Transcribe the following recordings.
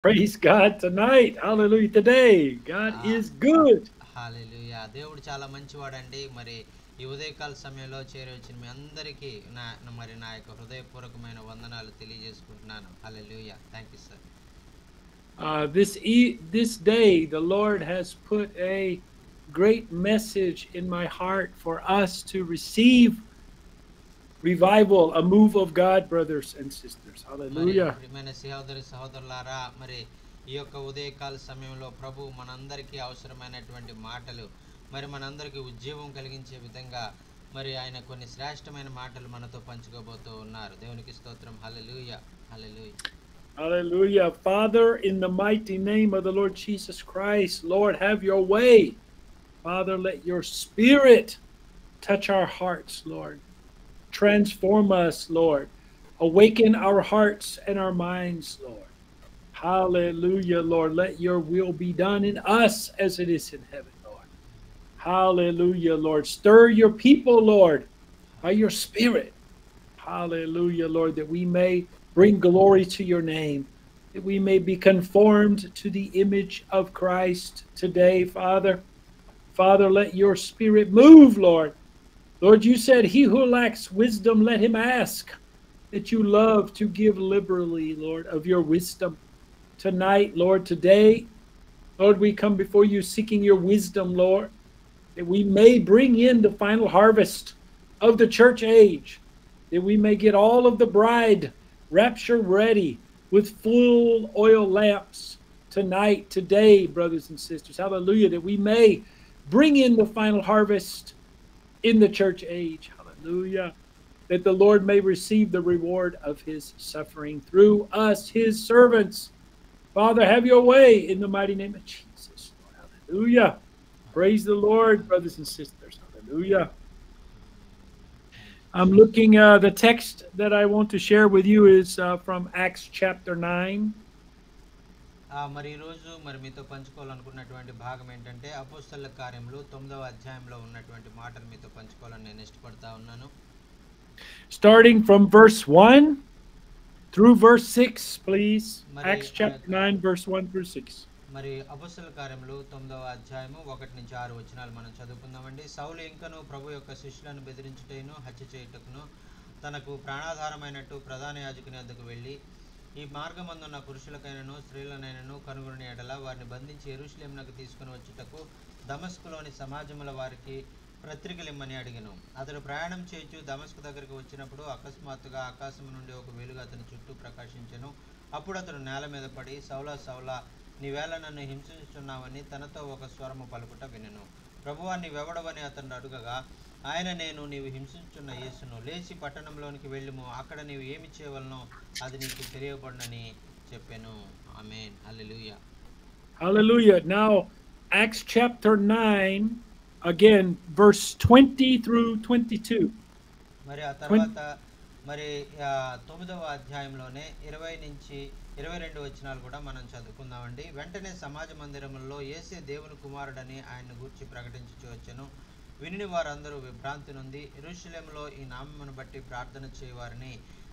Praise God tonight. Hallelujah. Today, God ఆ! is good. హల్లెలూయా! దేవుడు చాలా మంచివాడండి. మరి ఈ ఉదయకాల సమయంలో చేరవచ్చిన మీ అందరికీ నా యొక్క హృదయపూర్వకమైన వందనాలు తెలియజేసుకుంటున్నాను. Hallelujah! Thank you sir. This day, the Lord has put a great message in my heart for us to receive revival, a move of God, brothers and sisters. మరి Hallelujah. ప్రియమైన సహోదరులారా, మరి ఈ యొక్క ఉదయకాల సమయంలో ప్రభు మనందరికీ అవసరమైనటువంటి మాటలు, మరి మనందరికీ ఉజ్జీవం కలిగించే విధంగా మరి ఆయన కొన్ని శ్రేష్టమైన మాటలు మనతో పంచుకోబోతూ ఉన్నారు. దేవునికి స్తోత్రం. హల్లెలూయా! హల్లెలూయా! Hallelujah. Father, in the mighty name of the Lord Jesus Christ, Lord, have your way. Father, let your spirit touch our hearts, Lord. Transform us, Lord. Awaken our hearts and our minds, Lord. Hallelujah, Lord. Let your will be done in us as it is in heaven, Lord. Hallelujah, Lord. Stir your people, Lord, by your spirit. Hallelujah, Lord, that we may bring glory to your name, that we may be conformed to the image of Christ today, Father. Father, let your spirit move, Lord. Lord, you said, he who lacks wisdom, let him ask, that you love to give liberally, Lord, of your wisdom. Tonight, Lord, today, Lord, we come before you seeking your wisdom, Lord, that we may bring in the final harvest of the church age, that we may get all of the bride rapture ready with full oil lamps tonight, today, brothers and sisters. Hallelujah, that we may bring in the final harvest in the church age. Hallelujah. That the Lord may receive the reward of his suffering through us, his servants. Father, have your way in the mighty name of Jesus. Hallelujah. Praise the Lord, brothers and sisters. Hallelujah. Thank you I'm Jesus. looking, the text that I want to share with you is from Acts chapter 9. మరి ఈరోజు మరి మీతో పంచుకోవాలనుకున్నటువంటి భాగం ఏంటంటే అపోస్తలుల కార్యములు 9వ అధ్యాయంలో ఉన్నటువంటి మాటలు మీతో పంచుకోవాలని నేను ఇష్టపడతా ఉన్నాను. Starting from verse 1 through verse 6, please. మరి Acts ఆ chapter యొక్క 9, verse 1 through 6. మరి అపోస్తలుల కార్యములు 9వ అధ్యాయము 1 నుంచి 6 వచనాలు మనం చదువుకుందామండి. సౌలు ఇంకను ప్రభు యొక్క శిష్యులను బెదిరించుటకును హత్య చేయుటకును తనకు ప్రాణాధారమైనట్టు ప్రధాన యాజకుని వద్దకు వెళ్ళి, ఈ మార్గమందున్న పురుషులకైనను స్త్రీలనైనను కనుగొని ఎడల వారిని బంధించి యెరూషలేమునకు తీసుకుని వచ్చుటకు దమస్కులోని సమాజముల వారికి పత్రికలిమ్మని అడిగెను. అతడు ప్రయాణం చేయుచు దమస్కు దగ్గరకు వచ్చినప్పుడు అకస్మాత్తుగా ఆకాశము నుండి ఒక వెలుగు అతని చుట్టూ ప్రకాశించెను. అప్పుడు అతడు నేల మీద పడి, సౌలా సౌలా, నీవేళ నన్ను హింసించుచున్నావని తనతో ఒక స్వరము పలుకుట వినెను. ప్రభువా, నీవెవడవని అతను అడుగగా, ఆయన, నేను నీవు హింసించుచున్న యేసును. లేచి పట్టణంలోనికి వెళ్ళుము, అక్కడ నీవు ఏమి చేయవలనో అది నీకు తెలియబడునని చెప్పెను. ఆమేన్. హల్లెలూయా. Hallelujah. Now, Acts chapter 9, again, verse 20 through 22. మరి ఆ 20, తర్వాత మరి 9వ అధ్యాయంలోనే 20 నుంచి 22 వచనాలు కూడా మనం చదువుకుందామండి. వెంటనే సమాజ మందిరములలో యేసే దేవుని కుమారుడని ఆయన్ను గూర్చి ప్రకటించుచు వచ్చెను. వినిన వారందరూ విభ్రాంతి నొంది, యెరూషలేములో ఈ నామమును బట్టి ప్రార్థన చేయవారిని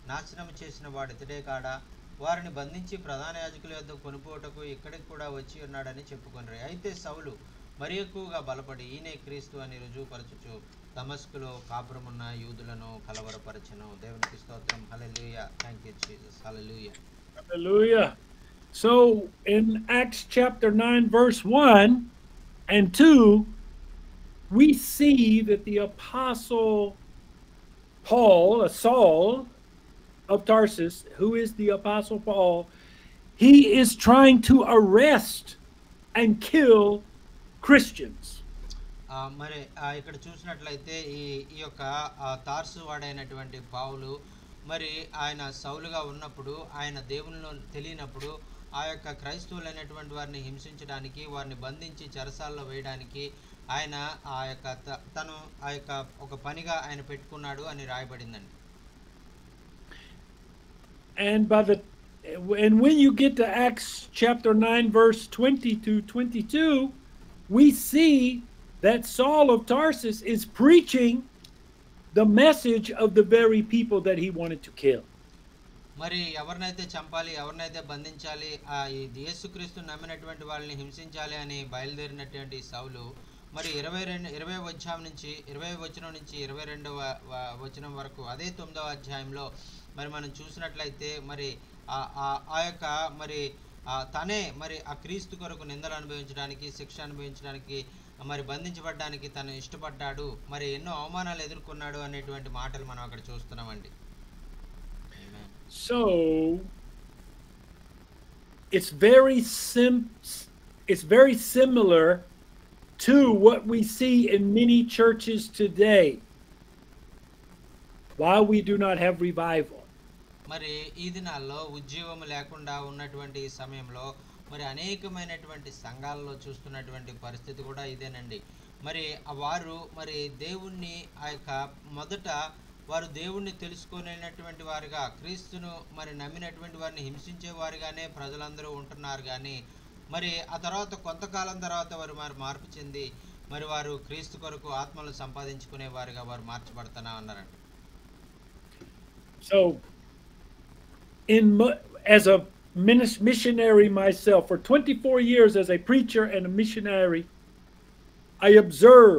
నాశనం చేసిన వాడు ఇతడే కాడా, వారిని బంధించి ప్రధాన యాజకుల యొద్ద కొనుపోటకు ఇక్కడికి కూడా వచ్చి ఉన్నాడని చెప్పుకొనిరి. అయితే సౌలు మరి ఎక్కువగా బలపడి, ఈయనే క్రీస్తు అని రుజువుపరచుచు దమస్కులో కాపురమున్న యూదులను కలవరపరచెను. దేవునికి స్తోత్రం. Hallelujah. Thank you Jesus. Hallelujah. hallelujah. So, in Acts chapter 9, verse 1 and 2, we see that the apostle Paul, Saul of Tarsus, who is the apostle Paul, he is trying to arrest and kill Christians. మరి ఇక్కడ చూసినట్లయితే ఈ ఈ యొక్క తార్సు వాడైనటువంటి పౌలు, మరి ఆయన సౌలుగా ఉన్నప్పుడు, ఆయన దేవునిలో తెలియనప్పుడు ఆ యొక్క క్రైస్తవులైనటువంటి వారిని హింసించడానికి, వారిని బంధించి చెరసాల్లో వేయడానికి ఆయన ఆ యొక్క తను ఆ యొక్క ఒక పనిగా ఆయన పెట్టుకున్నాడు అని రాయబడిందండి. And when you get to Acts chapter 9, verse 20 to 22, we see that Saul of Tarsus is preaching the message of the very people that he wanted to kill. మరి ఎవరినైతే చంపాలి, ఎవరినైతే బంధించాలి, ఈ యేసుక్రీస్తు నమ్మినటువంటి వాళ్ళని హింసించాలి అని బయలుదేరినటువంటి సౌలు మరి 20 అధ్యాయం నుంచి 20 వచనం నుంచి 22వ వచనం వరకు అదే 9వ అధ్యాయంలో మరి మనం చూసినట్లయితే మరి ఆ యొక్క మరి తనే మరి ఆ క్రీస్తు కొరకు నిందలు అనుభవించడానికి, శిక్ష అనుభవించడానికి, మరి బంధించబడ్డానికి తను ఇష్టపడ్డాడు, మరి ఎన్నో అవమానాలు ఎదుర్కొన్నాడు అనేటువంటి మాటలు మనం అక్కడ చూస్తున్నామండి. So it's very similar to what we see in many churches today. Why we do not have revival. మరి ఈ దినాల్లో ఉద్యోగం లేకుండా ఉన్నటువంటి సమయంలో మరి అనేకమైనటువంటి సంఘాలలో చూస్తున్నటువంటి పరిస్థితి కూడా ఇదేనండి. మరి వారు మరి దేవుణ్ణి మొదట వారు దేవుణ్ణి తెలుసుకునేటటువంటి వారుగా, క్రీస్తును మరి నమ్మినటువంటి వారిని హింసించే వారుగానే ప్రజలందరూ ఉంటున్నారు. కానీ మరి ఆ తర్వాత కొంతకాలం తర్వాత వారు మార్పు చెంది మరి వారు క్రీస్తు కొరకు ఆత్మలు సంపాదించుకునే వారుగా వారు మార్చబడుతున్నా ఉన్నారండి. So as a missionary myself, for 24 years as a preacher and a missionary, I observe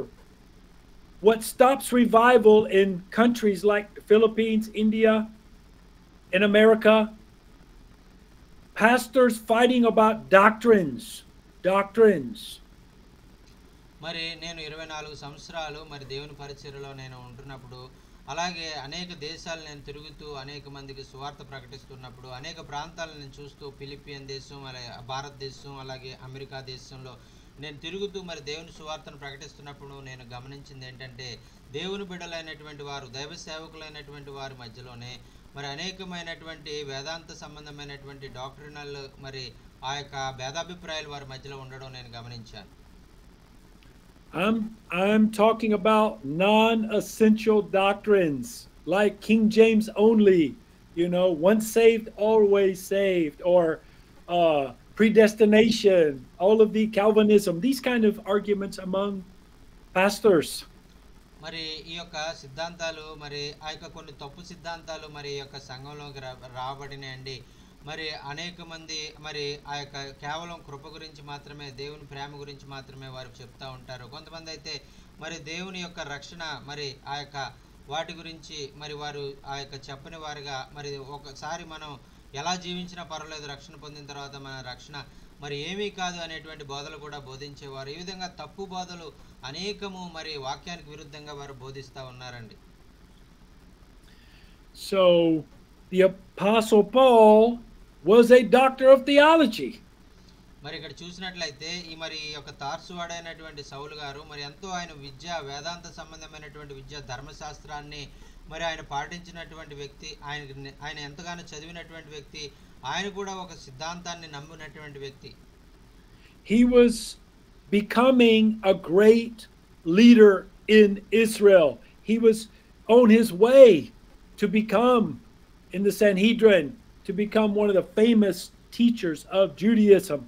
what stops revival in countries like the Philippines, India, in America. Pastors fighting about doctrines. మరి నేను 24 సంవత్సరాలు మరి దేవుని పరిచర్యలో నేను ఉంటున్నప్పుడు, అలాగే అనేక దేశాలు నేను తిరుగుతూ అనేక మందికి సువార్త ప్రకటిస్తున్నప్పుడు, అనేక ప్రాంతాలను నేను చూస్తూ, ఫిలిపియన్ దేశం, అలాగే భారతదేశం, అలాగే అమెరికా దేశంలో నేను తిరుగుతూ మరి దేవుని సువార్తను ప్రకటిస్తున్నప్పుడు నేను గమనించింది ఏంటంటే, దేవుని బిడ్డలైనటువంటి వారు, దైవ సేవకులైనటువంటి వారి మధ్యలోనే మరి అనేకమైనటువంటి వేదాంత సంబంధమైనటువంటి డాక్ట్రినల్ మరి ఆ యొక్క భేదాభిప్రాయాలు వారి మధ్యలో ఉండడం నేను గమనించాను. I'm talking about non-essential doctrines like King James only, once saved always saved, or predestination, all of the Calvinism, these kind of arguments among pastors. మరి ఈ యొక్క సిద్ధాంతాలు మరి ఆ యొక్క కొన్ని తప్పు సిద్ధాంతాలు మరి ఈ యొక్క సంఘంలోకి రాబడినాయండి. మరి అనేక మంది మరి ఆ యొక్క కేవలం కృప గురించి మాత్రమే, దేవుని ప్రేమ గురించి మాత్రమే వారు చెప్తా ఉంటారు. కొంతమంది అయితే మరి దేవుని యొక్క రక్షణ మరి ఆ యొక్క వాటి గురించి మరి వారు ఆ యొక్క చెప్పని వారుగా, మరి ఒకసారి మనం ఎలా జీవించినా పర్వాలేదు, రక్షణ పొందిన తర్వాత మన రక్షణ మరి ఏమీ కాదు అనేటువంటి బోధలు కూడా బోధించేవారు. ఈ విధంగా తప్పు బోధలు అనేకము మరి వాక్యానికి విరుద్ధంగా వారు బోధిస్తూ ఉన్నారండి. So the Apostle Paul was a doctor of theology. మరి ఇక్కడ చూసినట్లయితే ఈ మరి యొక్క తార్సువాడైనటువంటి సౌలు గారు మరి ఎంతో ఆయన విద్య, వేదాంత సంబంధమైనటువంటి విద్య, ధర్మశాస్త్రాన్ని మరి ఆయన పాటించినటువంటి వ్యక్తి, ఆయన ఎంతగానో చదివినటువంటి వ్యక్తి, ఆయన కూడా ఒక సిద్ధాంతాన్ని నమ్మినటువంటి వ్యక్తి. He was becoming a great leader in Israel. He was on his way to become in the Sanhedrin, to become one of the famous teachers of Judaism.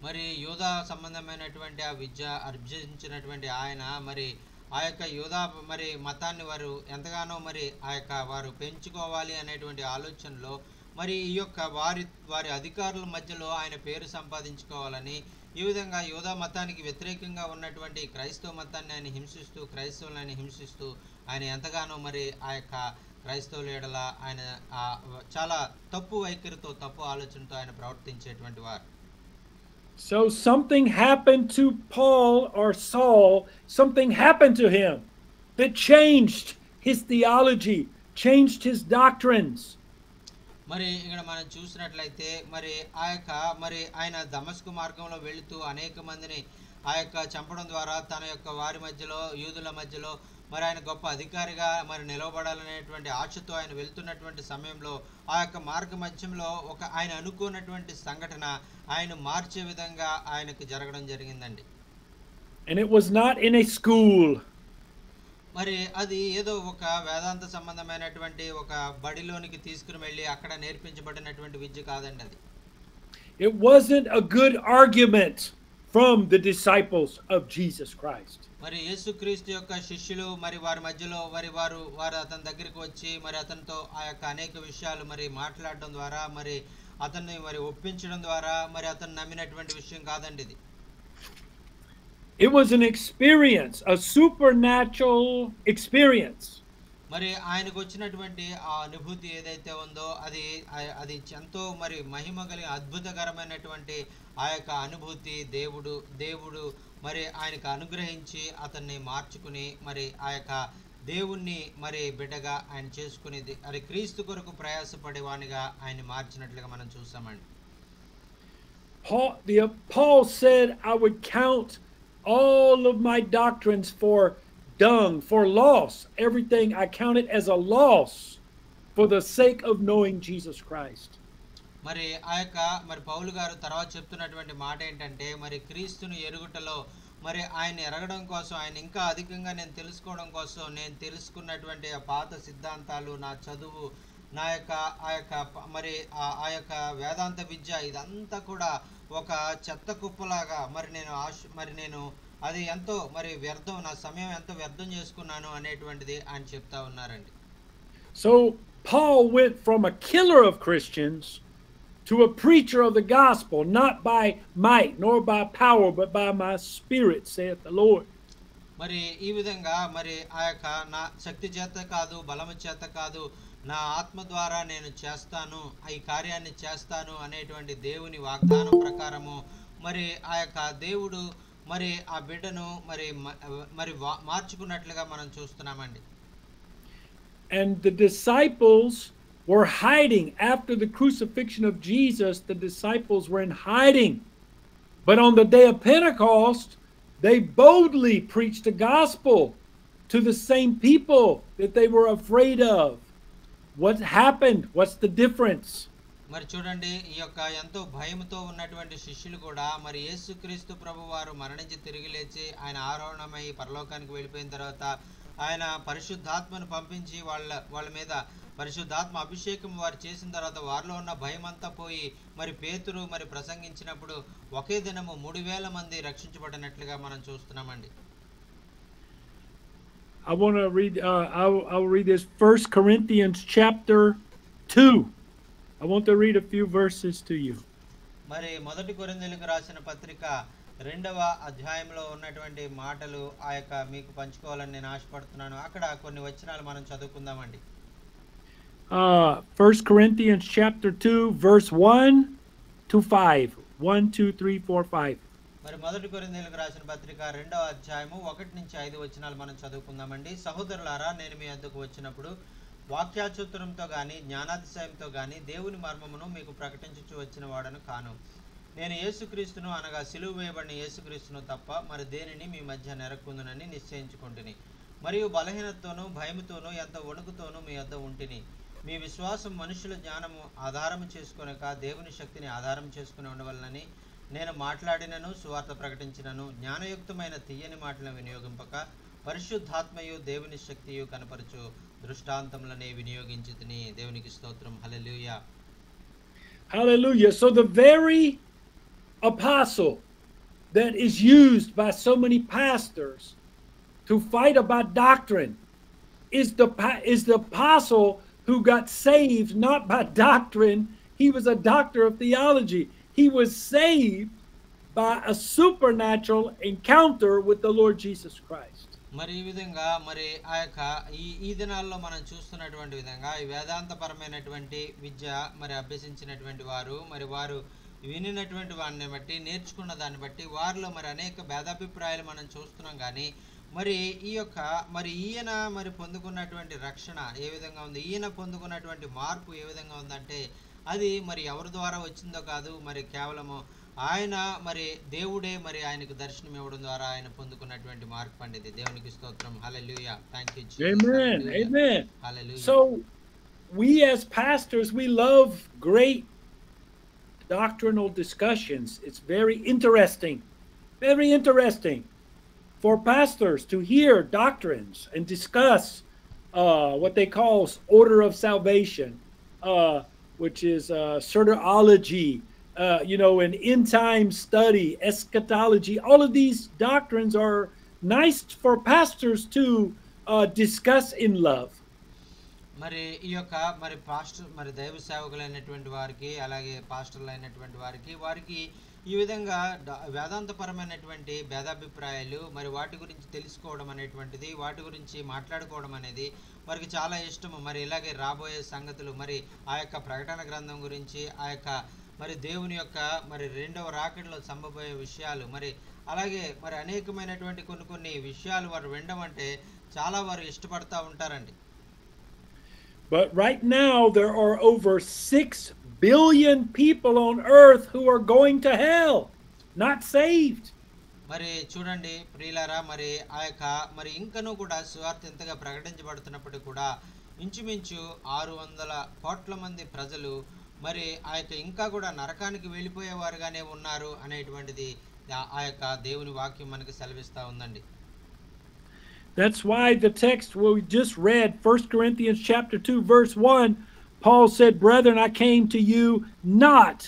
మరి యూదా సంబంధమైనటువంటి ఆ విద్య అర్జించినటువంటి ఆయన మరి ఆ యొక్క యూదా మరి మతాన్ని వారు ఎంతగానో మరి ఆ యొక్క వారు పెంచుకోవాలి అనేటువంటి ఆలోచనలో మరి ఈ యొక్క వారి అధికారుల మధ్యలో ఆయన పేరు సంపాదించుకోవాలని, ఈ విధంగా యూదా మతానికి వ్యతిరేకంగా ఉన్నటువంటి క్రైస్తవ మతాన్ని ఆయన హింసిస్తూ, క్రైస్తవులను హింసిస్తూ ఆయన ఎంతగానో మరి ఆ యొక్క క్రైస్తవుల ఎడల ఆయన చాలా తప్పు వైఖరితో, తప్పు ఆలోచనతో ఆయన ప్రవర్తించేటువంటి వారు. So something happened to Paul or Saul, something happened to him that changed his theology, changed his doctrines. మరి ఇక్కడ మనం చూసినట్లయితే మరి ఆ యొక్క మరి ఆయన దమస్కు మార్గంలో వెళుతూ అనేక మందిని ఆ యొక్క చంపడం ద్వారా తన యొక్క వారి మధ్యలో, యూదుల మధ్యలో మరి ఆయన గొప్ప అధికారిగా మరి నిలవబడాలనేటువంటి ఆశతో ఆయన వెళ్తున్నటువంటి సమయంలో ఆ యొక్క మార్గ మధ్యంలో ఆయన అనుకున్నటువంటి సంఘటన ఆయన మార్చే విధంగా ఆయనకు జరగడం జరిగిందండి. And it was not in a school. మరి అది ఏదో ఒక వేదాంత సంబంధమైనటువంటి ఒక బడిలోనికి తీసుకుని వెళ్ళి అక్కడ నేర్పించబడినటువంటి విద్య కాదండి అది. It wasn't a good argument from the disciples of Jesus Christ. మరి యేసుక్రీస్తు యొక్క శిష్యులు మరి వారి మధ్యలో వారు అతని దగ్గరికి వచ్చి మరి అతనితో ఆ యొక్క అనేక విషయాలు మరి మాట్లాడడం ద్వారా మరి అతన్ని మరి ఒప్పించడం ద్వారా మరి అతను నమ్మినటువంటి విషయం కాదండి ఇది. It was an experience, a supernatural experience. మరి ఆయనకు వచ్చినటువంటి ఆ అనుభూతి ఏదైతే ఉందో అది ఎంతో మరి మహిమ కలిగిన అద్భుతకరమైనటువంటి ఆ యొక్క అనుభూతి దేవుడు మరి ఆయనకు అనుగ్రహించి అతన్ని మార్చుకుని మరి ఆ యొక్క దేవుణ్ణి మరి బిడ్డగా ఆయన చేసుకునేది అది క్రీస్తు కొరకు ప్రయాసపడేవానిగా ఆయన మార్చినట్లుగా మనం చూసామండి. Paul said, I would count all of my doctrines for dung, for loss. Everything I count it as a loss for the sake of knowing Jesus Christ. మరి ఆ యొక్క మరి పౌలు గారు తర్వాత చెప్తున్నటువంటి మాట ఏంటంటే మరి క్రీస్తును ఎరుగుటలో మరి ఆయన ఎరగడం కోసం ఆయన ఇంకా అధికంగా నేను తెలుసుకోవడం కోసం నేను తెలుసుకున్నటువంటి ఆ పాత సిద్ధాంతాలు నా చదువు నా యొక్క ఆ యొక్క వేదాంత విద్య ఇదంతా కూడా ఒక చెత్త కుప్పలాగా మరి నేను అది ఎంతో మరి వ్యర్థం నా సమయం ఎంతో వ్యర్థం చేసుకున్నాను అనేటువంటిది ఆయన చెప్తా ఉన్నారండి. So Paul went from a killer of Christians to a preacher of the gospel, not by might nor by power, but by my spirit, saith the Lord. మరి ఈ విధంగా మరి ఆ యొక్క నా శక్తి చేత కాదు బలము చేత కాదు నా ఆత్మ ద్వారా నేను చేస్తాను ఈ కార్యాన్ని చేస్తాను అనేటువంటి దేవుని వాగ్దానం ప్రకారము మరి ఆ యొక్క దేవుడు మరి ఆ బిడ్డను మరి మార్చుకున్నట్లుగా మనం చూస్తున్నామండి. And the disciples were hiding after the crucifixion of Jesus. The disciples were in hiding. But on the day of Pentecost, they boldly preached the gospel to the same people that they were afraid of. What happened? What's the difference? మరి చూడండి ఈ యొక్క ఎంతో భయంతో ఉన్నటువంటి శిష్యులు కూడా మరి యేసుక్రీస్తు ప్రభువారు మరణించి తిరిగి లేచి ఆయన ఆరోహణమై పరలోకానికి వెళ్ళిపోయిన తర్వాత ఆయన పరిశుద్ధాత్మను పంపించి వాళ్ళ మీద పరిశుద్ధాత్మ అభిషేకం వారు చేసిన తర్వాత వారిలో ఉన్న భయం అంతా పోయి మరి పేతురు మరి ప్రసంగించినప్పుడు ఒకే దినము 3000 మంది రక్షించబడినట్లుగా మనం చూస్తున్నామండి. I want to read I'll read this 1 Corinthians chapter 2. I want to read a few verses to you. మరి మొదటి కొరింథీయులకు రాసిన పత్రిక 2వ అధ్యాయంలో ఉన్నటువంటి మాటలు ఆ యొక్క మీకు పంచుకోవాలని నేను ఆశపడుతున్నాను. అక్కడ కొన్ని వచనాలు మనం చదువుకుందామండి. 1 Corinthians chapter 2 verse 1 to 5. 1 2 3 4 5. మరి మొదటి కొరింథీయులకు రాసిన పత్రిక 2వ అధ్యాయము 1 నుంచి 5 వచనాలు మనం చదువుకుందామండి. సహోదరులారా నేను మీ వద్దకు వచ్చినప్పుడు వాక్యాచుత్తరంతో గాని జ్ఞానాతిశయంతో గాని దేవుని మర్మమును మీకు ప్రకటించుచు వచ్చిన వాడను కాను. నేను యేసుక్రీస్తును అనగా సిలువ వేయబడిన యేసుక్రీస్తును తప్ప మరి దేనిని మీ మధ్య నెరక్కుందునని నిశ్చయించుకుంటుని. మరియు బలహీనతతోనూ భయముతోనూ ఎంత వణుకుతోనూ మీ వద్ద ఉంటిని. మీ విశ్వాసం మనుషుల జ్ఞానము ఆధారము చేసుకొనక దేవుని శక్తిని ఆధారం చేసుకుని ఉండవలనని నేను మాట్లాడినను సువార్త ప్రకటించినను జ్ఞానయుక్తమైన తీయని మాటలను వినియోగింపక పరిశుద్ధాత్మయు దేవుని శక్తియు కనపరచు దృష్టాంతములనే వినియోగించితిని. దేవునికి స్తోత్రం. హల్లెలూయా. Hallelujah. So the very apostle that is used by so many pastors to fight about doctrine is the apostle who got saved not by doctrine. He was a doctor of theology. He was saved by a supernatural encounter with the Lord Jesus Christ. మరి ఈ విధంగా మరి ఆ యొక్క ఈ దినాల్లో మనం చూస్తున్నటువంటి విధంగా ఈ వేదాంతపరమైనటువంటి విద్య మరి అభ్యసించినటువంటి వారు వినినటువంటి వాడిని బట్టి నేర్చుకున్న దాన్ని బట్టి వారిలో మరి అనేక భేదాభిప్రాయాలు మనం చూస్తున్నాం. కానీ మరి ఈయన మరి పొందుకున్నటువంటి రక్షణ ఏ విధంగా ఉంది, ఈయన పొందుకున్నటువంటి మార్పు ఏ విధంగా ఉందంటే అది మరి ఎవరి ద్వారా వచ్చిందో కాదు, మరి కేవలము ఆయన మరి దేవుడే మరి ఆయనకు దర్శనం ఇవ్వడం ద్వారా ఆయన పొందుకున్నటువంటి మార్పు అండి. దేవునికి స్తోత్రం. Hallelujah. Thank you Jesus. Amen. Amen. Hallelujah. So we as pastors, we love great doctrinal discussions. It's very interesting for pastors to hear doctrines and discuss what they call order of salvation, which is soteriology an end time study, eschatology. All of these doctrines are nice for pastors to discuss in love. మరి ఈ యొక్క మరి pastor మరి దైవ సేవకులైనటువంటి వారికి అలాగే పాస్టర్లు అయినటువంటి వారికి ఈ విధంగా వేదాంతపరమైనటువంటి భేదాభిప్రాయాలు మరి వాటి గురించి తెలుసుకోవడం అనేటువంటిది వాటి గురించి మాట్లాడుకోవడం అనేది వారికి చాలా ఇష్టము. మరి ఇలాగే రాబోయే సంగతులు మరి ఆ యొక్క ప్రకటన గ్రంథం గురించి ఆ యొక్క మరి దేవుని యొక్క మరి రెండవ రాకడలో సంభవబోయే విషయాలు మరి అలాగే మరి అనేకమైనటువంటి కొన్ని విషయాలు వారు వినడం అంటే చాలా వారు ఇష్టపడతా ఉంటారండి. But right now there are over 6 billion people on earth who are going to hell, not saved. మరి చూడండి ప్రియులారా, మరి ఆ యొక్క మరి ఇంకనూ కూడా సువార్త ఎంతగా ప్రకటించబడుతున్నప్పటికీ కూడా ఇంచుమించు 600 కోట్ల మంది ప్రజలు మరి ఆ యొక్క ఇంకా కూడా నరకానికి వెళ్ళిపోయేవారుగానే ఉన్నారు అనేటువంటిది ఆ యొక్క దేవుని వాక్యం మనకు సెలవిస్తూ ఉందండి. That's why the text we just read, 1 Corinthians chapter 2, verse 1, Paul said, "Brethren, I came to you not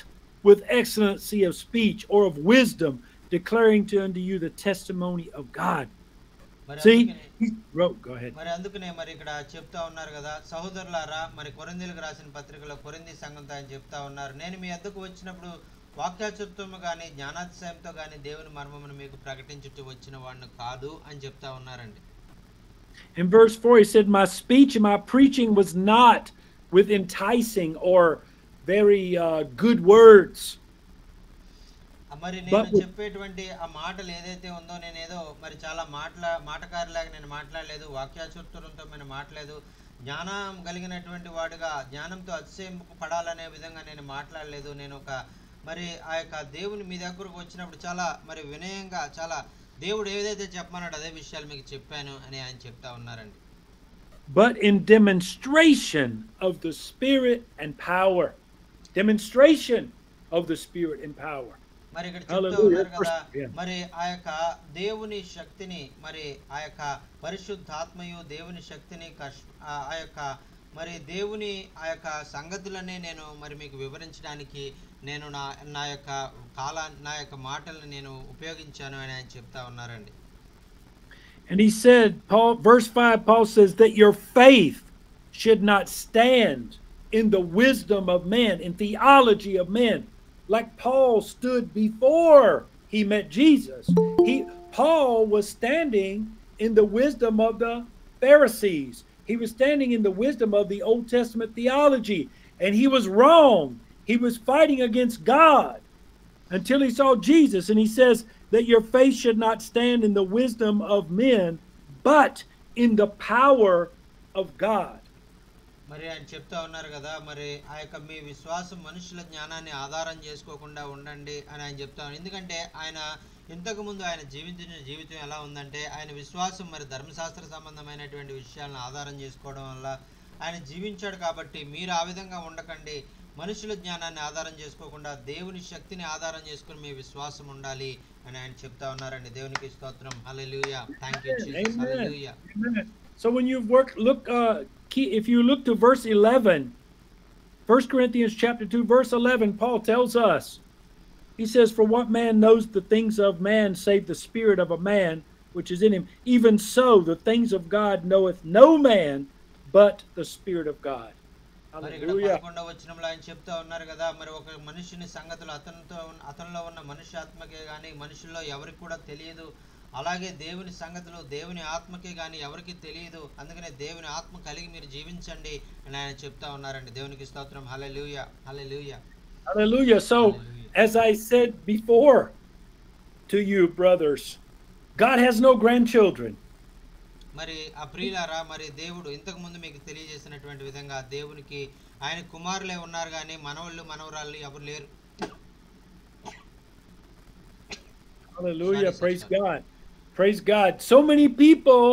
with excellency of speech or of wisdom, declaring unto you the testimony of God." See, he wrote, go ahead. మరి అందుకనే మరి ఇక్కడ చెప్తా ఉన్నారు కదా, సహోదరులారా మరి కొరింథీయులకు రాసిన పత్రికలో కొరింథీ సంఘంతో ఆయన చెప్తా ఉన్నారు, నేను మీ వద్దకు వచ్చినప్పుడు వాక్యాచత్వము కానీ జ్ఞానాతిశయంతో కానీ దేవుని మర్మమును మీకు ప్రకటించుటూ వచ్చిన వాడిని కాదు అని చెప్తా ఉన్నారండి. In verse 4, he said, "My speech and my preaching was not with enticing or very good words." మరి నేను చెప్పేటువంటి ఆ మాటలు ఏదైతే ఉందో నేనేదో మరి చాలా మాటకారిలాగా నేను మాట్లాడలేదు, వాక్యాచతుర్యంతో నేను మాట్లాడలేదు, జ్ఞానం కలిగినటువంటి వాడుగా జ్ఞానంతో అతిశయం పడాలనే విధంగా నేను మాట్లాడలేదు. నేను ఒక మరి ఆ యొక్క దేవుని మీ దగ్గరకు వచ్చినప్పుడు చాలా మరి వినయంగా చాలా దేవుడు ఏదైతే చెప్పమన్నాడు అదే విషయాలు మీకు చెప్పాను అని ఆయన చెప్తా ఉన్నారండి. But in demonstration of the Spirit and power. Demonstration of the Spirit and power. మరి ఇక్కడ చెప్తా ఉన్నారు కదా, మరి ఆ యొక్క దేవుని శక్తిని మరి ఆ యొక్క పరిశుద్ధాత్మయు దేవుని శక్తిని ఆ యొక్క మరి దేవుని ఆ యొక్క సంగతులనే నేను మరి మీకు వివరించడానికి నేను నా యొక్క మాటలను నేను ఉపయోగించాను అని ఆయన చెప్తా ఉన్నారండి. And he said, verse 5, Paul says that your faith should not stand in the wisdom of men, in theology of men, like Paul stood before he met Jesus. Paul was standing in the wisdom of the Pharisees. He was standing in the wisdom of the Old Testament theology, and he was wrong. He was fighting against God until he saw Jesus, and he says that your faith should not stand in the wisdom of men, but in the power of God. మరి ఆయన చెప్తా ఉన్నారు కదా, మరి ఆ యొక్క మీ విశ్వాసం మనుషుల జ్ఞానాన్ని ఆధారం చేసుకోకుండా ఉండండి అని ఆయన చెప్తాను. ఎందుకంటే ఆయన ఇంతకుముందు ఆయన జీవించిన జీవితం ఎలా ఉందంటే ఆయన విశ్వాసం మరి ధర్మశాస్త్ర సంబంధమైనటువంటి విషయాలను ఆధారం చేసుకోవడం వల్ల ఆయన జీవించాడు. కాబట్టి మీరు ఆ విధంగా ఉండకండి, మనుషుల జ్ఞానాన్ని ఆధారం చేసుకోకుండా దేవుని శక్తిని ఆధారం చేసుకుని మీ విశ్వాసం ఉండాలి అని ఆయన చెప్తా ఉన్నారండి. దేవునికి స్తోత్రం. Hallelujah. Thank you Jesus. Hallelujah. So when you if you look to verse 11, 1 Corinthians chapter 2 verse 11, Paul tells us, he says, "For what man knows the things of man save the spirit of a man which is in him? Even so the things of God knoweth no man but the Spirit of God." మరి ఇక్కడ 11వ వచనంలో ఆయన చెప్తా ఉన్నారు కదా, మరి ఒక మనిషిని సంగతులు అతనిలో ఉన్న మనుష్యాత్మకే గాని మనుషుల్లో ఎవరికి కూడా తెలియదు, అలాగే దేవుని సంగతులు దేవుని ఆత్మకే గాని ఎవరికి తెలియదు, అందుకనే దేవుని ఆత్మ కలిగి మీరు జీవించండి అని ఆయన చెప్తా ఉన్నారండి. దేవునికి స్తోత్రం. హల్లెలూయా. హల్లెలూయా. Hallelujah. So as I said before to you brothers, God has no grandchildren. మరి ఆ ప్రియులారా, మరి దేవుడు ఇంతకు ముందు మీకు తెలియజేసినటువంటి విధంగా దేవునికి ఆయన కుమారులే ఉన్నారు కానీ మనవళ్ళు మనవరాళ్ళు ఎవరు లేరు. Hallelujah. Praise God. Praise God. So many people,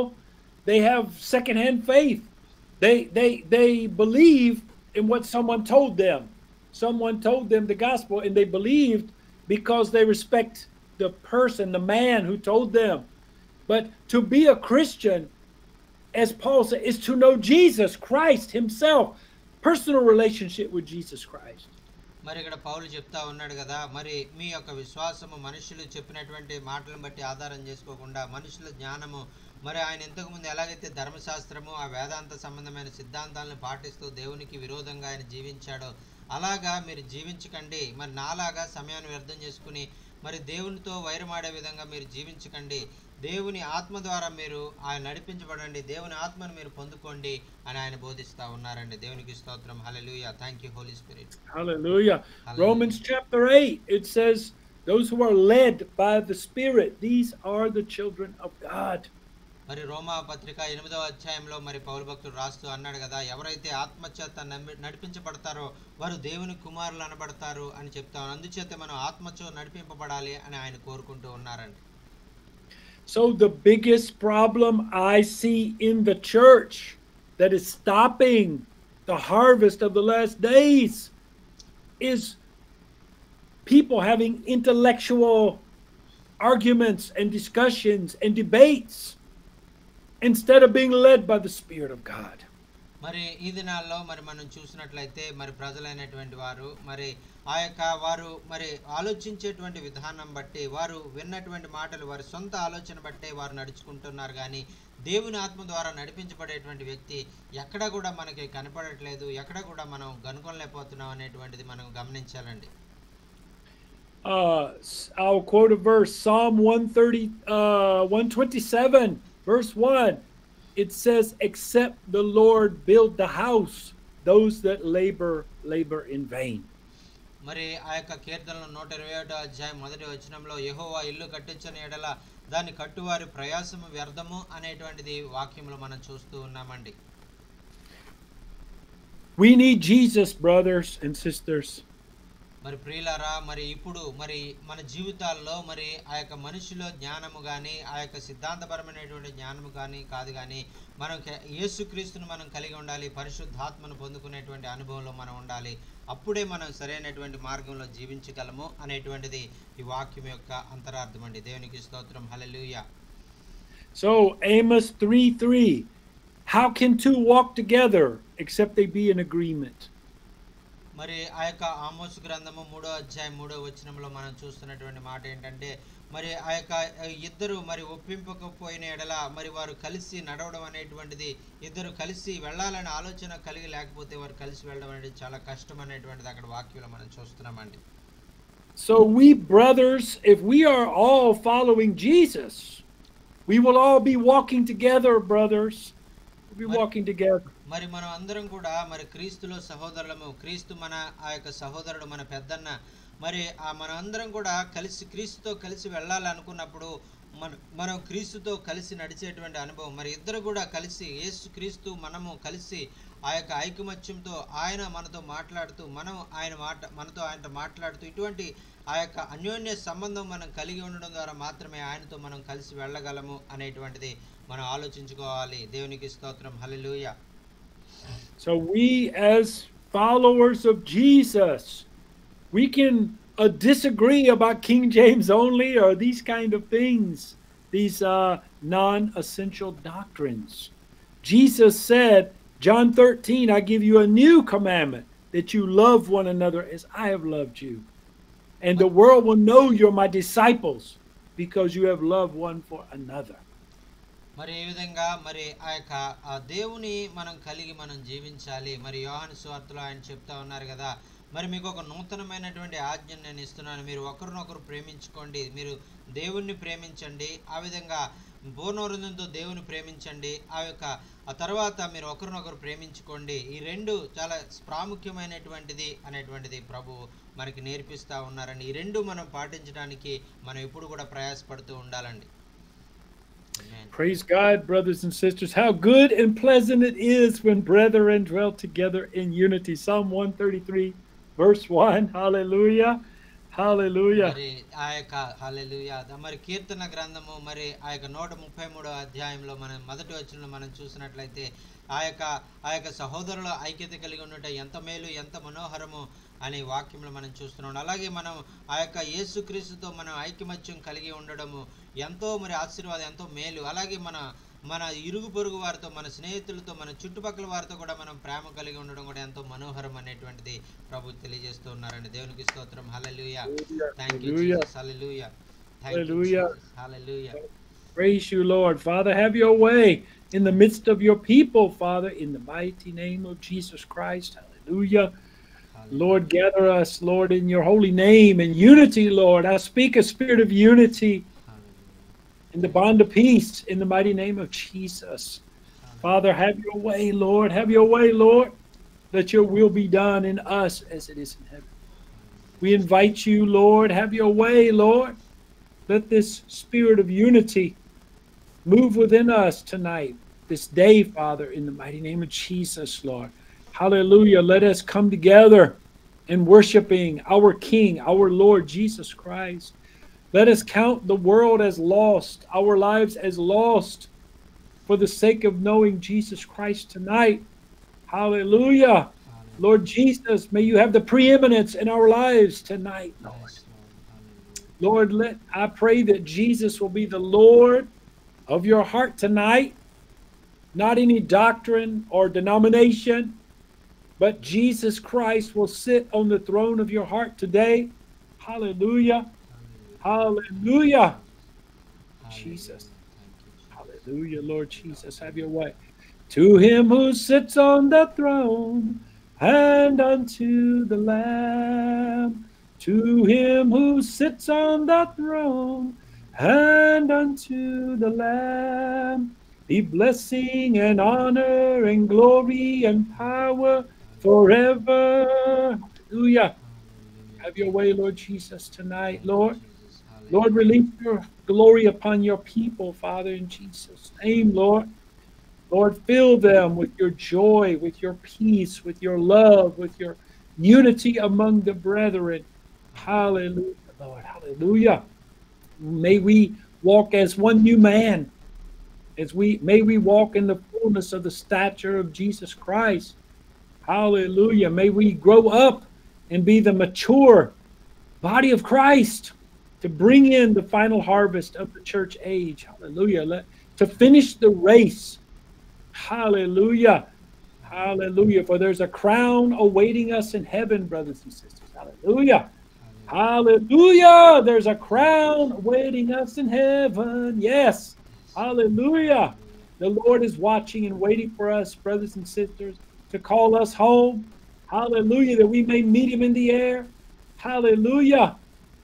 they have secondhand faith. They believe in what someone told them. Someone told them the gospel and they believed because they respect the person, the man who told them. But to be a Christian, as Paul said, is to know Jesus Christ himself. Personal relationship with Jesus Christ. మరి ఇక్కడ పౌలు చెప్తా ఉన్నాడు కదా, మరి మీ యొక్క విశ్వాసము మనుషులు చెప్పినటువంటి మాటలను బట్టి ఆధారం చేసుకోకుండా మనుషుల జ్ఞానము, మరి ఆయన ఇంతకుముందు ఎలాగైతే ధర్మశాస్త్రము ఆ వేదాంత సంబంధమైన సిద్ధాంతాలను పాటిస్తూ దేవునికి విరోధంగా ఆయన జీవించాడో అలాగా మీరు జీవించకండి. మరి నాలాగా సమయాన్ని వ్యర్థం చేసుకుని మరి దేవునితో వైరమాడే విధంగా మీరు జీవించకండి. దేవుని ఆత్మ ద్వారా మీరు ఆయన నడిపించబడండి, దేవుని ఆత్మను మీరు పొందుకోండి అని ఆయన బోధిస్తా ఉన్నారండి. దేవునికి స్తోత్రం. Hallelujah. Thank you holy spirit. Hallelujah. Hallelujah. Romans chapter 8, it says, those who are led by the Spirit, these are the children of God. మరి రోమా పత్రిక 8వ అధ్యాయంలో మరి పౌలు భక్తుడు రాస్తూ అన్నాడు కదా, ఎవరైతే ఆత్మచేత నడిపించబడతారో వారు దేవుని కుమారులు అనబడతారు అని చెప్తాం. అందుచేత మనం ఆత్మచో నడిపింపబడాలి అని ఆయన కోరుకుంటూ ఉన్నారండి. So the biggest problem I see in the church that is stopping the harvest of the last days is people having intellectual arguments and discussions and debates instead of being led by the Spirit of God. మరి ఈ దినాల్లో మరి మనం చూసినట్లయితే మరి ప్రజలైనటువంటి వారు మరి ఆ యొక్క వారు మరి ఆలోచించేటువంటి విధానం బట్టి వారు విన్నటువంటి మాటలు వారి సొంత ఆలోచన బట్టే వారు నడుచుకుంటున్నారు. కానీ దేవుని ఆత్మ ద్వారా నడిపించబడేటువంటి వ్యక్తి ఎక్కడ కూడా మనకి కనపడట్లేదు, ఎక్కడ కూడా మనం కనుగొనలేకపోతున్నాం అనేటువంటిది మనం గమనించాలండి. I'll quote a verse, Psalm 127, verse 1. It says, except the Lord build the house, those that labor in vain. మరి ఆ యొక్క కీర్తనలు 121వ అధ్యాయం 1వ వచనంలో యెహోవా ఇల్లు కట్టించని ఎడల దాన్ని కట్టువారి ప్రయాసము వ్యర్థము అనేటువంటిది వాక్యంలో మనం చూస్తూ ఉన్నామండి. We need Jesus, brothers and sisters. మరి ప్రియులారా, మరి ఇప్పుడు మరి మన జీవితాల్లో మరి ఆ యొక్క మనిషిలో జ్ఞానము కానీ ఆ యొక్క సిద్ధాంతపరమైనటువంటి జ్ఞానము కానీ కాదు, కానీ మనం యేసుక్రీస్తును మనం కలిగి ఉండాలి, పరిశుద్ధాత్మను పొందుకునేటువంటి అనుభవంలో మనం ఉండాలి. అప్పుడే మనం సరైనటువంటి మార్గంలో జీవించగలము అనేటువంటిది ఈ వాక్యం యొక్క అంతరార్థం అండి. దేవునికి స్తోత్రం. హల్లెలూయా. So Amos 3:3, how can two walk together except they be in agreement? మరి ఆ యొక్క ఆమోసు గ్రంథము 3వ అధ్యాయం 3వ వచనంలో మనం చూస్తున్నటువంటి మాట ఏంటంటే, మరి ఆ యొక్క ఇద్దరు మరి ఒప్పింపకపోయిన ఎడల మరి వారు కలిసి నడవడం అనేటువంటిది, ఇద్దరు కలిసి వెళ్ళాలనే ఆలోచన కలిగి లేకపోతే వారు కలిసి వెళ్ళడం అనేది చాలా కష్టం అనేటువంటిది అక్కడ వాక్యంలో మనం చూస్తున్నామండి. So we brothers, if we are all following Jesus, we will all be walking together, brothers. We'll be walking together. మరి మనం అందరం కూడా మరి క్రీస్తులో సహోదరులము, క్రీస్తు మన ఆ యొక్క సహోదరుడు, మన పెద్దన్న, మరి మనం అందరం కూడా కలిసి క్రీస్తుతో కలిసి వెళ్ళాలనుకున్నప్పుడు మనం క్రీస్తుతో కలిసి నడిచేటువంటి అనుభవం, మరి ఇద్దరు కూడా కలిసి యేసు క్రీస్తు మనము కలిసి ఆ యొక్క ఐకమత్యంతో ఆయన మనతో మాట్లాడుతూ మనం మనతో ఆయనతో మాట్లాడుతూ ఇటువంటి ఆ యొక్క అన్యోన్య సంబంధం మనం కలిగి ఉండడం ద్వారా మాత్రమే ఆయనతో మనం కలిసి వెళ్ళగలము అనేటువంటిది మనం ఆలోచించుకోవాలి. దేవునికి స్తోత్రం. హల్లెలూయా. So we as followers of Jesus, we can disagree about King James only or these kind of things, these non-essential doctrines. Jesus said, John 13, I give you a new commandment, that you love one another as I have loved you. And the world will know you're my disciples because you have loved one for another. మరి ఈ విధంగా మరి ఆ యొక్క దేవుని మనం కలిగి మనం జీవించాలి. మరి యోహాను సువార్తలో ఆయన చెప్తా ఉన్నారు కదా, మరి మీకు ఒక నూతనమైనటువంటి ఆజ్ఞను నేను ఇస్తున్నాను, మీరు ఒకరినొకరు ప్రేమించుకోండి, మీరు దేవుణ్ణి ప్రేమించండి, ఆ విధంగా పూర్ణహృదయంతో దేవుని ప్రేమించండి, ఆ తర్వాత మీరు ఒకరినొకరు ప్రేమించుకోండి. ఈ రెండు చాలా ప్రాముఖ్యమైనటువంటిది అనేటువంటిది ప్రభు మనకి నేర్పిస్తూ ఉన్నారండి. ఈ రెండు మనం పాటించడానికి మనం ఎప్పుడు కూడా ప్రయాసపడుతూ ఉండాలండి. Praise God, brothers and sisters. How good and pleasant it is when brethren dwell together in unity. Psalm 133, verse 1. Hallelujah. Hallelujah. మరి ఆ యొక్క హల్లెలూయా. మరి కీర్తన గ్రంథము మరి ఆ యొక్క 133వ అధ్యాయంలో మనం మొదటి వచనంలో మనం చూసినట్లయితే ఆ యొక్క సహోదరుల ఐక్యత కలిగి ఉండటం ఎంత మేలు, ఎంత మనోహరము అనే వాక్యంలో మనం చూస్తున్నాం. అలాగే మనం ఆ యొక్క యేసుక్రీస్తుతో మనం ఐకమత్యం కలిగి ఉండడము ఎంతో మరి ఆశీర్వాదం, ఎంతో మేలు. అలాగే మన మన ఇరుగు పొరుగు వారితో, మన స్నేహితులతో, మన చుట్టుపక్కల వారితో కూడా మనం ప్రేమ కలిగి ఉండడం కూడా ఎంతో మనోహరం అనేటువంటిది ప్రభు తెలియజేస్తూ ఉన్నారండి. దేవునికి స్తోత్రం. Hallelujah. Thank you Hallelujah. Jesus. Hallelujah. Thank you Hallelujah. Jesus. Hallelujah. Praise you, Lord. Father, have your way in the midst of your people, Father, in the mighty name of Jesus Christ. Hallelujah. Lord, gather us, Lord, in your holy name in unity, Lord. I speak a spirit of unity in the bond of peace in the mighty name of Jesus. Father, have your way, Lord. Have your way, Lord. Let your will be done in us as it is in heaven. We invite you, Lord. Have your way, Lord. Let this spirit of unity move within us tonight, this day, Father, in the mighty name of Jesus, Lord. Hallelujah. Let us come together in worshiping our King, our Lord Jesus Christ. Let us count the world as lost, our lives as lost, for the sake of knowing Jesus Christ tonight. Hallelujah. Lord Jesus, may you have the preeminence in our lives tonight, Lord. Lord, I pray that Jesus will be the Lord of your heart tonight, not any doctrine or denomination, but Jesus Christ will sit on the throne of your heart today. Hallelujah. Hallelujah. Jesus. Hallelujah, Lord Jesus, have your way. To him who sits on the throne and unto the Lamb, to him who sits on the throne and unto the Lamb, be blessing and honor and glory and power forever. Hallelujah. Have your way, Lord Jesus, tonight, Lord. Lord, release your glory upon your people, Father, in Jesus' name, Lord. Lord, fill them with your joy, with your peace, with your love, with your unity among the brethren. Hallelujah, Lord. Hallelujah. May we walk as one new man. May we walk in the fullness of the stature of Jesus Christ. Hallelujah. May we grow up and be the mature body of Christ to bring in the final harvest of the church age. Hallelujah. To finish the race. Hallelujah. Hallelujah. For there's a crown awaiting us in heaven, brothers and sisters. Hallelujah. Hallelujah. There's a crown awaiting us in heaven. Yes. Hallelujah. The Lord is watching and waiting for us, brothers and sisters, to call us home. Hallelujah. That we may meet him in the air. Hallelujah.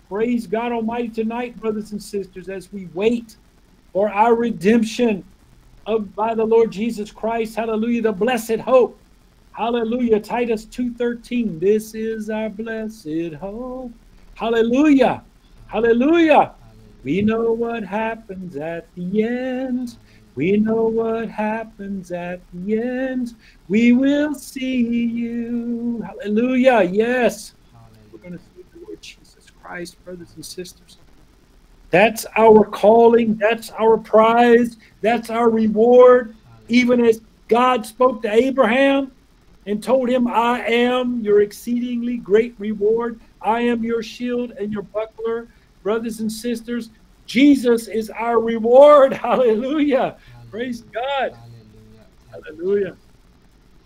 Praise God Almighty tonight, brothers and sisters, as we wait for our redemption by the Lord Jesus Christ. Hallelujah. The blessed hope. Hallelujah. Titus 2:13. This is our blessed hope. Hallelujah. Hallelujah. We know what happens at the end. We know what happens at the end. We will see you. Hallelujah. Yes. We're going to see the Lord Jesus Christ, brothers and sisters. That's our calling. That's our prize. That's our reward. Even as God spoke to Abraham and told him, I am your exceedingly great reward. I am your shield and your buckler. Brothers and sisters, Jesus is our reward. Hallelujah. Praise God. Hallelujah.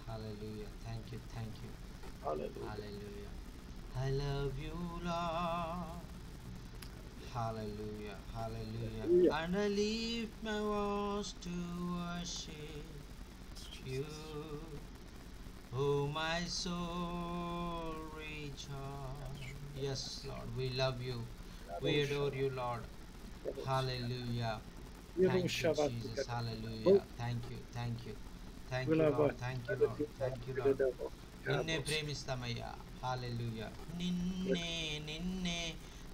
Hallelujah. Thank you. Thank you. Hallelujah. Hallelujah. I love you, Lord. Hallelujah. Hallelujah. Hallelujah. And I lift my voice to worship you. Oh, my soul rejoice. Yes, Lord. We love you. We adore you, Lord. Hallelujah. Thank you, Jesus. Hallelujah. Thank you. Thank you. Thank you, Lord. Thank you, Lord. Thank you, Lord. నిన్నే ప్రేమిస్తామయ్యా. హల్లెలూయా. నిన్నే నిన్నే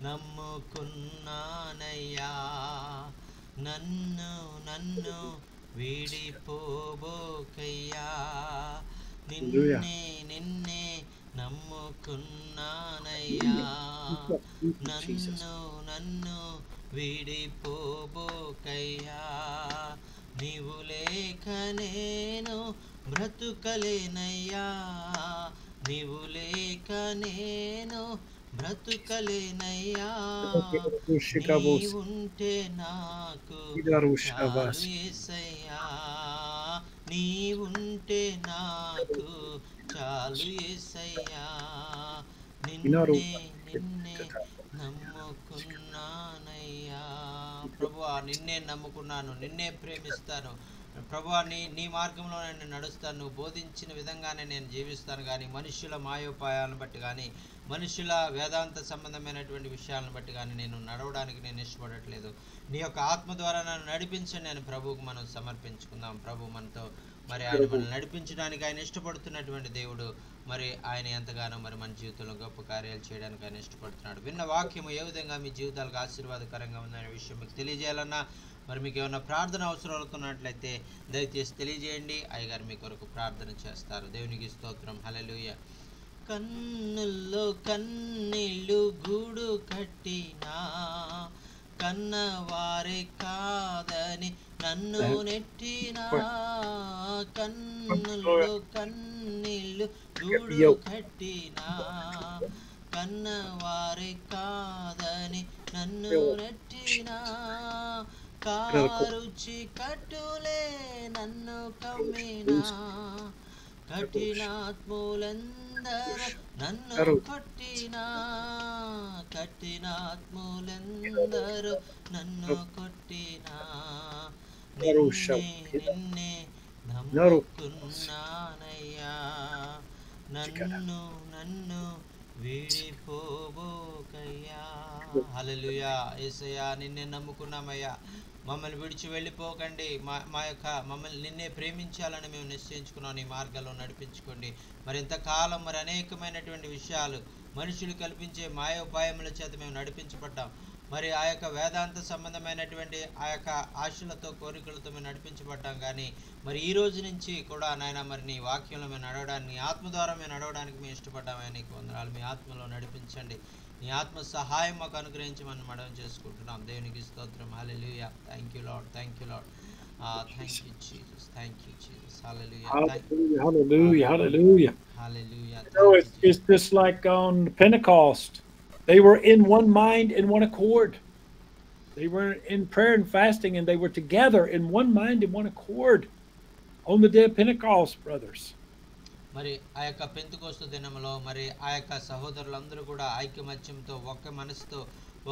నమ్ముకున్నానయ్యా. నన్ను నన్ను వీడిపోబోకయ్యా. నిన్నే నిన్నే నమ్ముకున్నానయ్యా. నన్ను నన్ను వీడిపోబోకయ్యా. నీవు లేక నేను బ్రతుకలేనయ్యా. నీవు లేక నేను బ్రతుకలేనయ్యా Rushikabos. నీవుంటే నాకు చాలు Idarushavas. యేసయ్యా నీవుంటే నాకు చాలు యేసయ్యా Inaru. నిన్నే నిన్నే నమ్ముకున్నానయ్యా ప్రభువా నిన్నే నమ్ముకున్నాను నిన్నే ప్రేమిస్తాను ప్రభువా నీ మార్గంలో నేను నడుస్తాను నువ్వు బోధించిన విధంగానే నేను జీవిస్తాను కానీ మనుషుల మాయోపాయాలను బట్టి కానీ మనుషుల వేదాంత సంబంధమైనటువంటి విషయాలను బట్టి కానీ నేను నడవడానికి నేను ఇష్టపడట్లేదు నీ యొక్క ఆత్మ ద్వారా నన్ను నడిపించండి నేను ప్రభువుకు మనం సమర్పించుకుందాం ప్రభు మనతో మరి ఆయన మనల్ని నడిపించడానికి ఆయన ఇష్టపడుతున్నటువంటి దేవుడు మరి ఆయన ఎంతగానో మరి మన జీవితంలో గొప్ప కార్యాలు చేయడానికి ఆయన ఇష్టపడుతున్నాడు విన్న వాక్యము ఏ విధంగా మీ జీవితాలకు ఆశీర్వాదకరంగా ఉందనే విషయం మీకు తెలియజేయాలన్నా మరి మీకు ఏమైనా ప్రార్థన అవసరం అవుతున్నట్లయితే దయచేసి తెలియజేయండి అయ్యగారు మీ కొరకు ప్రార్థన చేస్తారు దేవునికి స్తోత్రం హల్లెలూయా కన్నుల్లో కన్నీళ్ళు గూడు కట్టినా కన్నవారే కాదని నన్ను నెట్టినా కన్నుల్లో కన్నీళ్ళు గూడు కట్టినా కన్నవారే కాదని నన్ను నెట్టినా కారుచి కట్టులే నన్ను కమ్మినా కఠినాత్ములందరూ నన్ను కొట్టినా కఠినాత్ములందరూ నన్ను కొట్టినా నిన్నే నమ్ముకున్నానయ్యా నన్ను నన్ను విడిపోబోకయ్యా హల్లెలూయా యేసయ్యా నిన్నే నమ్ముకున్నామయ్యా మమ్మల్ని విడిచి వెళ్ళిపోకండి మా యొక్క మమ్మల్ని నిన్నే ప్రేమించాలని మేము నిశ్చయించుకున్నాం నీ మార్గాల్లో నడిపించుకోండి మరి ఇంతకాలం మరి అనేకమైనటువంటి విషయాలు మనుషులు కల్పించే మాయోపాయముల చేత మేము నడిపించబడ్డాం మరి ఆ యొక్క వేదాంత సంబంధమైనటువంటి ఆ యొక్క ఆశలతో కోరికలతో మేము నడిపించబడ్డాం కానీ మరి ఈ రోజు నుంచి కూడా నాయన మరి నీ వాక్యంలో మేము నడవడానికి నీ ఆత్మ ద్వారా మేము నడవడానికి మేము ఇష్టపడ్డామని నీకు వందనాలు మీ ఆత్మలో నడిపించండి నీ ఆత్మ సహాయం మాకు అనుగ్రహించి మనం మనవి చేసుకుంటున్నాం దేవునికి స్తోత్రం hallelujah thank you Lord thank you Lord thank you Jesus thank you Jesus hallelujah Hallelujah, hallelujah. Hallelujah You know, it's just like on Pentecost. They were in one mind, in one accord. They were in prayer and fasting, and they were together in one mind, in one accord on the day of Pentecost, brothers. మరి ఆ యొక్క Pentecost దినములో మరి ఆ యొక్క సహోదరులందరూ కూడా ఐకమత్యంతో ఒకే మనసుతో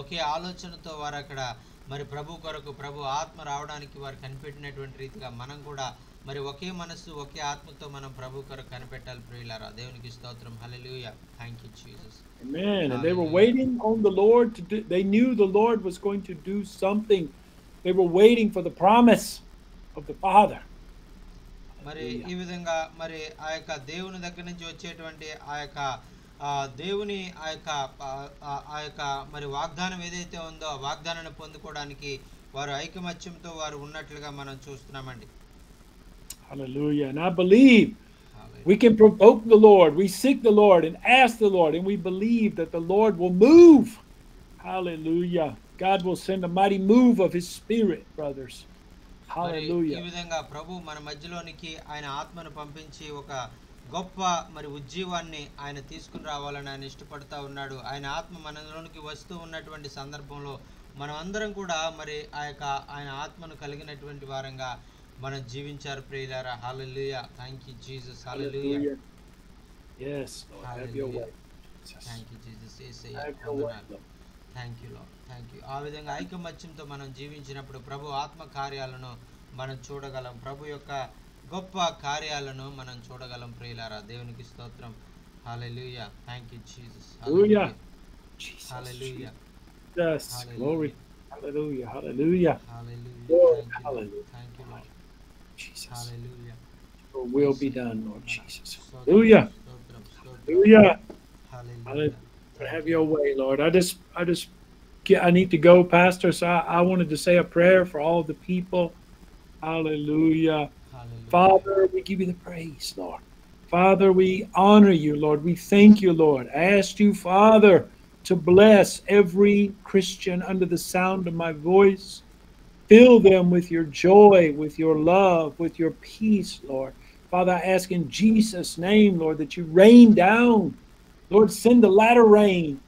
ఒకే ఆలోచనతో వారు అక్కడ మరి ప్రభు కొరకు ప్రభు ఆత్మ రావడానికి వారు కనిపెట్టినటువంటి రీతిగా మనం కూడా మరి ఒకే మనసు ఒకే ఆత్మతో మనం ప్రభు కొరకు కనిపెట్టాలి ప్రియులారా దేవునికి స్తోత్రం hallelujah thank you Jesus Amen. And they were waiting on the Lord to do, they knew the Lord was going to do something. They were waiting for the promise of the Father. మరి ఈ విధంగా మరి ఆ యొక్క దేవుని దగ్గర నుంచి వచ్చేటువంటి ఆ యొక్క దేవుని ఆ యొక్క మరి వాగ్దానం ఏదైతే ఉందో ఆ వాగ్దానాన్ని పొందుకోవడానికి వారు ఐకమత్యంతో వారు ఉన్నట్లుగా మనం చూస్తున్నామండి Hallelujah. And I believe we can provoke the Lord. We seek the Lord and ask the Lord, and we believe that the Lord will move. Hallelujah. God will send a mighty move of His Spirit, brothers. Hallelujah. ఈ విధంగా ప్రభు మన మధ్యలోనికి ఆయన ఆత్మను పంపించి ఒక గొప్ప మరి ఉజ్జీవాన్ని ఆయన తీసుకుని రావాలని ఆయన ఇష్టపడతా ఉన్నాడు ఆయన ఆత్మ మనలోనికి వస్తూ ఉన్నటువంటి సందర్భంలో మనం అందరం కూడా మరి ఆ యొక్క ఆయన ఆత్మను కలిగినటువంటి వారంగా మనం జీవించారు ప్రియులారా hallelujah thank you Jesus hallelujah Yes, Lord, have your way. Thank you Jesus యేసయ్యా థాంక్యూ లార్డ్ థాంక్యూ ఆ విధంగా ఐకమత్యంతో మనం జీవించినప్పుడు ప్రభు ఆత్మ కార్యాలను మనం చూడగలం ప్రభు యొక్క గొప్ప కార్యాలను మనం చూడగలం ప్రియులారా దేవునికి స్తోత్రం hallelujah thank you Jesus Hallelujah. Hallelujah Yes, glory. Hallelujah. Hallelujah. Hallelujah Lord, hallelujah. Thank you lord Jesus. Hallelujah Your will be done, Lord Jesus. Hallelujah. Hallelujah. Hallelujah Have your way, Lord. I need to go, Pastor. So I wanted to say a prayer for all the people. Hallelujah. Father, we give you the praise, Lord. Father, we honor you, Lord. We thank you, Lord. I ask you, Father, to bless every Christian under the sound of my voice. Fill them with your joy, with your love, with your peace, Lord. Father, I ask in Jesus' name, Lord, that you rain down. Lord, send the latter rain.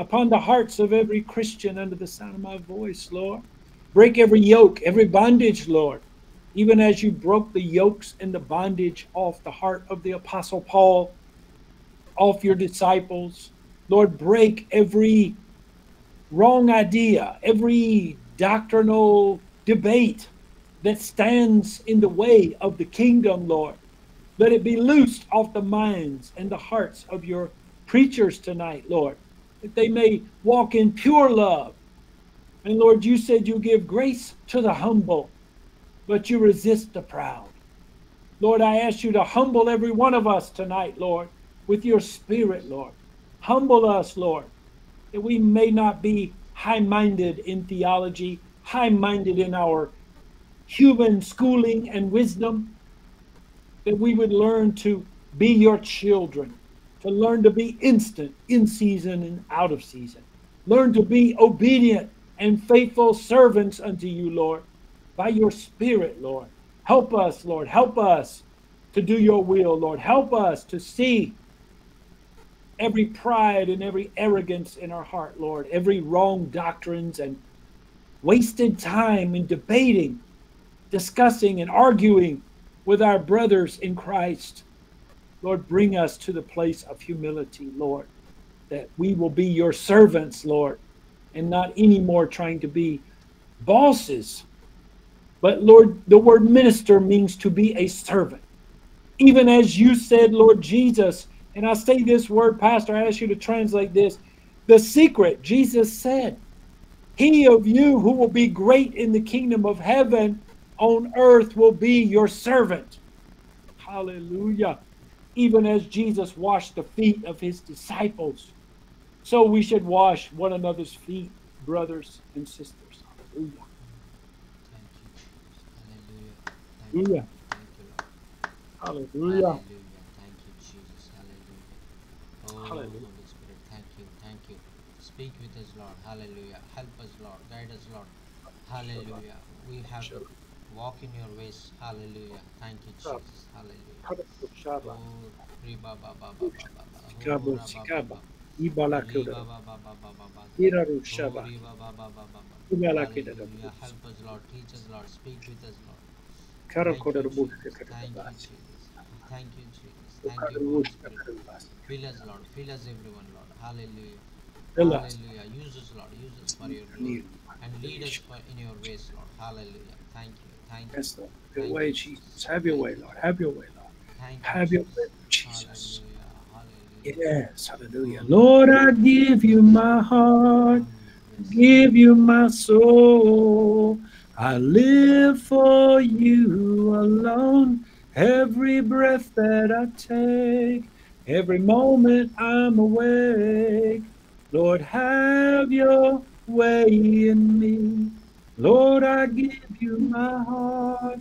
upon the hearts of every Christian under the sound of my voice, Lord. Break every yoke, every bondage, Lord. Even as you broke the yokes and the bondage off the heart of the Apostle Paul, off your disciples. Lord, break every wrong idea, every doctrinal debate that stands in the way of the kingdom, Lord. Let it be loosed off the minds and the hearts of your preachers tonight, Lord, that they may walk in pure love. And Lord, you said you give grace to the humble, but you resist the proud. Lord, I ask you to humble every one of us tonight, Lord, with your spirit, Lord. Humble us, Lord, that we may not be high-minded in theology, high-minded in our human schooling and wisdom, that we would learn to be your children, to learn to be instant, in season and out of season. Learn to be obedient and faithful servants unto you, Lord, by your Spirit, Lord. Help us, Lord. Help us to do your will, Lord. Help us to see every pride and every arrogance in our heart, Lord, every wrong doctrines and wasted time in debating, discussing, and arguing with our brothers in Christ. Lord, bring us to the place of humility, Lord, that we will be your servants, Lord, and not anymore trying to be bosses. But Lord, the word minister means to be a servant. Even as you said, Lord Jesus, and I say this word, Pastor, I ask you to translate this. The secret, Jesus said, he of you who will be great in the kingdom of heaven on earth will be your servant. Hallelujah. Even as Jesus washed the feet of his disciples, so we should wash one another's feet, brothers and sisters. Hallelujah. Hallelujah. Hallelujah. Thank you, Lord. Hallelujah. Thank you, Jesus. Hallelujah. Oh, Hallelujah. Holy Spirit, thank you. Thank you. Speak with us, Lord. Hallelujah. Help us, Lord. Guide us, Lord. Hallelujah. We have to walk in your ways. Hallelujah. Thank you, Jesus. Hallelujah. Oh, Riba Baba Baba Baba. Oh, Rabba Baba. Riba Baba Baba Baba. Oh, Riba Baba Baba. Hallelujah. Help us, Lord. Teach us, Lord. Speak with us, Lord. Thank you, Jesus. Thank you, Jesus. Thank you, Jesus. Thank you, Holy Spirit. Fill us, Lord. Fill us, everyone, Lord. Hallelujah. Hallelujah. Use us, Lord. Use us for your glory. And lead us in your ways, Lord. Hallelujah. Thank you. Thank you. Yes, Lord. Have your Thank way, you, Jesus. Jesus. Have your Thank way, you. Lord. Have your way, Lord. Thank you, Have your way, Jesus. Jesus. Hallelujah. Hallelujah. Yes, hallelujah. Oh, Lord, I give you my heart, yes. give you my soul. I live for you alone. Every breath that I take, every moment I'm awake. Lord, have your way in me. Lord, I give you my heart.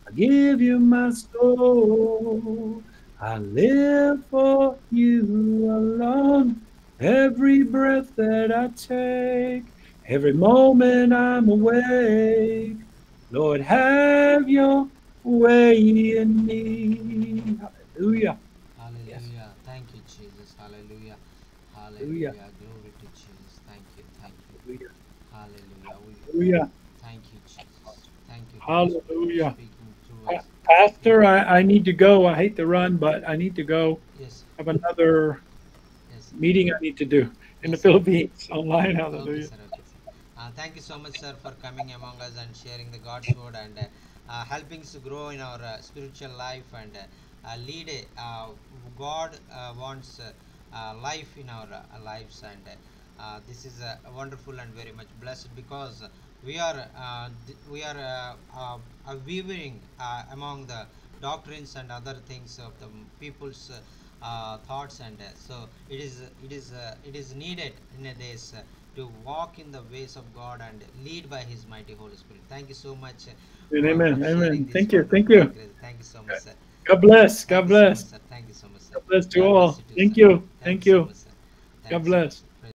I give you my soul. I live for you alone. Every breath that I take, every moment I'm awake. Lord, have your way in me. Hallelujah. Yes. Hallelujah. Thank you, Jesus. Hallelujah. Hallelujah. Hallelujah. Glory to Jesus. Thank you. Thank you. Hallelujah. Hallelujah. Hallelujah. Thank you, Jesus. Thank you, Holy Spirit, for Hallelujah. speaking through us. Pastor, Amen. I need to go. I hate to run, but I need to go. Yes. I have another Yes. meeting I need to do in the Yes, sir. Philippines online. Okay, Hallelujah. sir. Okay, sir. Thank you so much, sir, for coming among us and sharing the God's word and helping us to grow in our spiritual life and lead. God wants life in our lives, and this is wonderful and very much blessed because we are weaving among the doctrines and other things of the people's thoughts, and so it is needed in a days to walk in the ways of God and lead by His mighty Holy Spirit. Thank you so much for Amen. sharing Amen. this Thank you. Thank wonderful you. encouragement. Thank you so much, sir. God bless. Thank God you so much, bless. sir. Thank you so much, sir. God bless to God bless all. you too, sir. Thank you. Thank Thank you so you. much, sir. Thank God you so much, bless. sir.